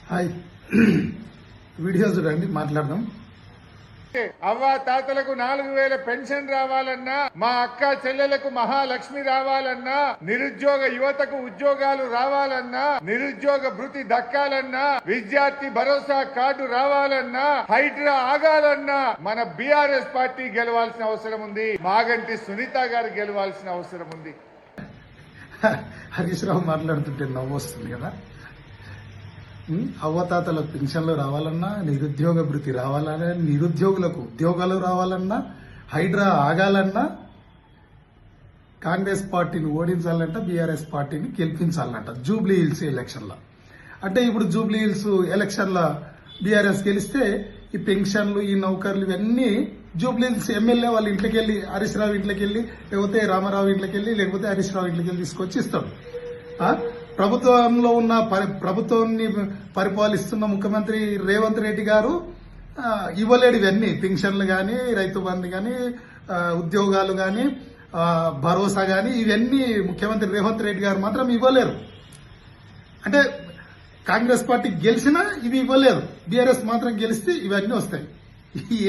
Hi video చూడండి మాట్లాడదాం. అవ్వ తాతలకు 4000 పెన్షన్ రావాలన్నా, మా అక్క చెల్లెలకు మహాలక్ష్మి రావాలన్నా, నిరుద్యోగ యువతకు ఉద్యోగాలు రావాలన్నా, నిరుద్యోగ భృతి దక్కాలన్నా, విద్యార్థి భరోసా కార్డు రావాలన్నా, హైడ్రా ఆగాలన్నా మన బీఆర్ఎస్ పార్టీ గెలవాల్సిన అవసరం ఉంది. మాగంటి సునీత గారు గెలవాల్సిన అవసరం ఉంది. హరీష్ రావు మాట్లాడుతుంటే నవ్వు వస్తుంది కదా. అవ్వతాతలకు పెన్షన్లు రావాలన్నా, నిరుద్యోగ భృతి రావాలన్నా, నిరుద్యోగులకు ఉద్యోగాలు రావాలన్నా, హైడ్రా ఆగాలన్నా కాంగ్రెస్ పార్టీని ఓడించాలంట, బీఆర్ఎస్ పార్టీని గెలిపించాలంట జూబ్లీ హిల్స్ ఎలక్షన్లో. అంటే ఇప్పుడు జూబ్లీ హిల్స్ ఎలక్షన్లో బీఆర్ఎస్ గెలిస్తే ఈ పెన్షన్లు, ఈ నౌకర్లు ఇవన్నీ జూబ్లీ హిల్స్ ఎమ్మెల్యే వాళ్ళ ఇంట్లోకి వెళ్ళి, హరీష్ రావు ఇంట్లోకి వెళ్ళి, లేకపోతే రామారావు ఇంట్లోకి వెళ్ళి, లేకపోతే హరీష్ రావు ఇంట్లోకి వెళ్ళి తీసుకొచ్చి ఇస్తాడు. ప్రభుత్వంలో ఉన్న ప్రభుత్వాన్ని పరిపాలిస్తున్న ముఖ్యమంత్రి రేవంత్ రెడ్డి గారు ఇవ్వలేడు ఇవన్నీ. పెన్షన్లు కానీ, రైతు బంధు కానీ, ఉద్యోగాలు కానీ, భరోసా కానీ ఇవన్నీ ముఖ్యమంత్రి రేవంత్ రెడ్డి గారు మాత్రం ఇవ్వలేరు. అంటే కాంగ్రెస్ పార్టీ గెలిచినా ఇవి ఇవ్వలేరు, బీఆర్ఎస్ మాత్రం గెలిస్తే ఇవన్నీ వస్తాయి.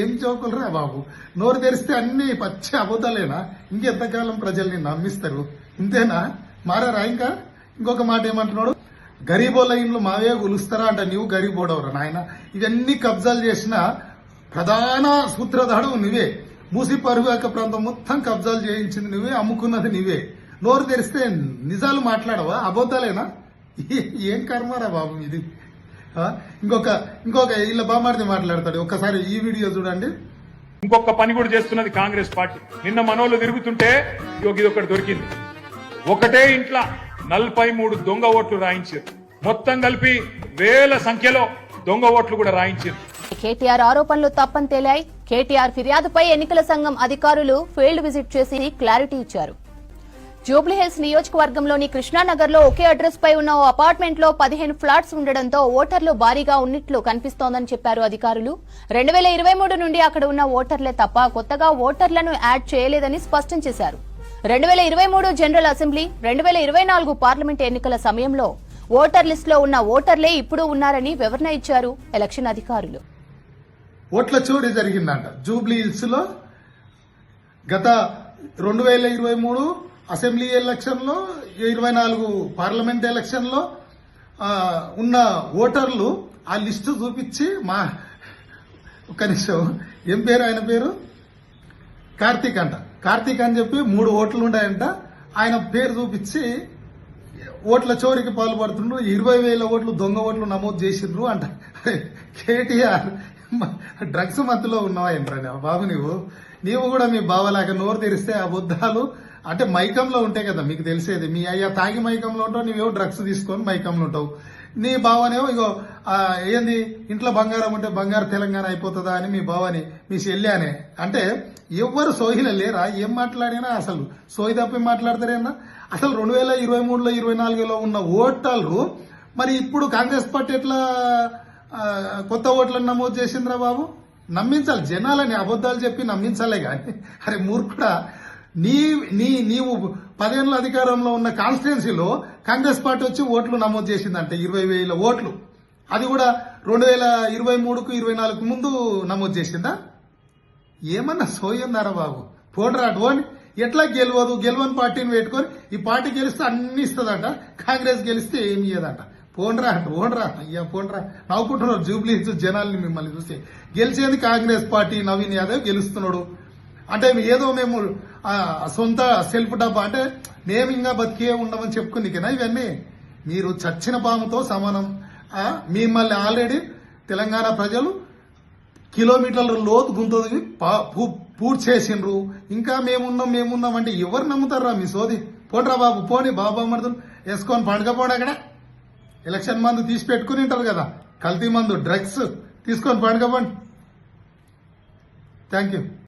ఏం చౌకలరా బాబు, నోరు తెరిస్తే అన్ని పచ్చి అబద్ధాలేనా? ఇంకెంతకాలం ప్రజల్ని నమ్మిస్తారు? ఇంతేనా? మారారా? ఇంకా ఇంకొక మాట ఏమంటున్నాడు, గరీబోళ్ళ ఇండ్లు మావే కొలుస్తారా అంట. నీవు గరీబోడవరా నాయన. ఇవన్నీ కబ్జాలు చేసిన ప్రధాన సూత్రధాడు నువ్వే. మూసి పరివాహక ప్రాంతం మొత్తం కబ్జాలు చేయించింది నువ్వే, అమ్ముకున్నది నువ్వే. నోరు తెరిస్తే నిజాలు మాట్లాడవా? అబద్ధాలేనా? ఏం కర్మారా బాబు ఇది. ఇంకొక ఇలా బామాడితే మాట్లాడతాడు. ఒక్కసారి ఈ వీడియో చూడండి. ఇంకొక పని కూడా చేస్తున్నది కాంగ్రెస్ పార్టీ. నిన్న మనోళ్ళు తిరుగుతుంటే ఇది ఒకటి దొరికింది. ఒకటే ఇంట్లో 43 దొంగ ఓట్లు రాయించారు. మొత్తం కలిపి వేల సంఖ్యలో దొంగ ఓట్లు కూడా రాయించారు. కేటీఆర్ ఆరోపణలు తప్పని తేలాయి. కేటీఆర్ ఫిర్యాదుపై ఎన్నికల సంఘం అధికారులు ఫీల్డ్ విజిట్ చేసి క్లారిటీ ఇచ్చారు. జూబ్లీహిల్స్ నియోజకవర్గంలోని కృష్ణానగర్ లో ఒకే అడ్రస్ పై ఉన్న ఓ అపార్ట్మెంట్ లో 15 ఫ్లాట్స్ ఉండడంతో ఓటర్లు భారీగా ఉన్నట్లు కనిపిస్తోందని చెప్పారు అధికారులు. 2023 నుండి అక్కడ ఉన్న ఓటర్లే తప్ప కొత్తగా ఓటర్లను యాడ్ చేయలేదని స్పష్టం చేశారు. 2023 జనరల్ అసెంబ్లీ, 2024 పార్లమెంట్ ఎన్నికల సమయంలో ఓటర్ లిస్ట్ లో ఉన్న ఓటర్లే ఇప్పుడు ఉన్నారని వివరణ ఇచ్చారు ఎలక్షన్ అధికారులు. ఓట్ల చోరీ జరిగిందంట జూబ్లీహిల్స్ లో. గత 2023 అసెంబ్లీ ఎలక్షన్ లో, 24 పార్లమెంట్ ఎలక్షన్ లో ఉన్న ఓటర్లు ఆ లిస్టు చూపించి, ఒక్క నిమిషం, ఏం పేరు ఆయన పేరు? కార్తీక్ అంట. కార్తీక్ అని చెప్పి 3 ఓట్లు ఉన్నాయంట. ఆయన పేరు చూపించి ఓట్ల చోరీకి పాల్పడుతుండ్రు, 20,000 ఓట్లు దొంగ ఓట్లు నమోదు చేసిండ్రు అంట. కేటీఆర్ డ్రగ్స్ మత్తులో ఉన్నావా ఏంట్రా బాబు? నీవు కూడా మీ బావలాగా నోరు తెరిస్తే అబద్ధాలు. అంటే మైకంలో ఉంటాయి కదా మీకు తెలిసేది. మీ అయ్యా తాగి మైకంలో ఉంటావు, నీవేవో డ్రగ్స్ తీసుకొని మైకంలో ఉంటావు. నీ బావనేమో ఇగో ఏంది ఇంట్లో బంగారం ఉంటే బంగారు తెలంగాణ అయిపోతుందా అని మీ బావని, మీ చెల్లానే. అంటే ఎవ్వరు సోహిల లేరా? ఏం మాట్లాడినా అసలు సోయి తప్పి మాట్లాడతారేనా? అసలు 2023లో 24లో ఉన్న ఓటర్లు మరి ఇప్పుడు కాంగ్రెస్ పార్టీ ఎట్లా కొత్త ఓట్లను నమోదు చేసిందిరా బాబు? నమ్మించాలి జనాలని, అబద్ధాలు చెప్పి నమ్మించాలే కానీ. అరే మూర్ఖుడా, నీవు 10 ఏళ్ళ అధికారంలో ఉన్న కాన్స్టిట్యున్సీలో కాంగ్రెస్ పార్టీ వచ్చి ఓట్లు నమోదు చేసిందంటే 20,000 ఓట్లు. అది కూడా 2023కు 24కు ముందు నమోదు చేసిందా? ఏమన్నా సోయిందారా బాబు? పోండ్రా పోండి. ఎట్లా గెలవని పార్టీని పెట్టుకొని ఈ పార్టీ గెలిస్తే అన్ని ఇస్తుందంట, కాంగ్రెస్ గెలిస్తే ఏమి ఇయ్యదంట. పోండ్రా అయ్యా పోండ్రా. నవ్వుకుంటున్నారు జూబ్లీహిల్స్ జనాల్ని మిమ్మల్ని చూసి. గెలిచేది కాంగ్రెస్ పార్టీ, నవీన్ యాదవ్ గెలుస్తున్నాడు. అంటే ఏదో మేము సొంత సెల్ఫ్ డబ్బా, అంటే మేము ఇంకా బతికే ఉండమని చెప్పుకునికేనా ఇవన్నీ? మీరు చచ్చిన పాముతో సమానం. మిమ్మల్ని ఆల్రెడీ తెలంగాణ ప్రజలు కిలోమీటర్ల లోతు గుంతది పూర్తి చేసిండ్రు. ఇంకా మేమున్నాం అంటే ఎవరు నమ్ముతారా మీ సోది? పోండ్రా బాబు పోని. బాబా మరుదులు వేసుకొని పండుగపోండి. అక్కడ ఎలక్షన్ మందు తీసి పెట్టుకుని ఉంటారు కదా, కల్తీ మందు, డ్రగ్స్ తీసుకొని పండుగపోండి. Thank you.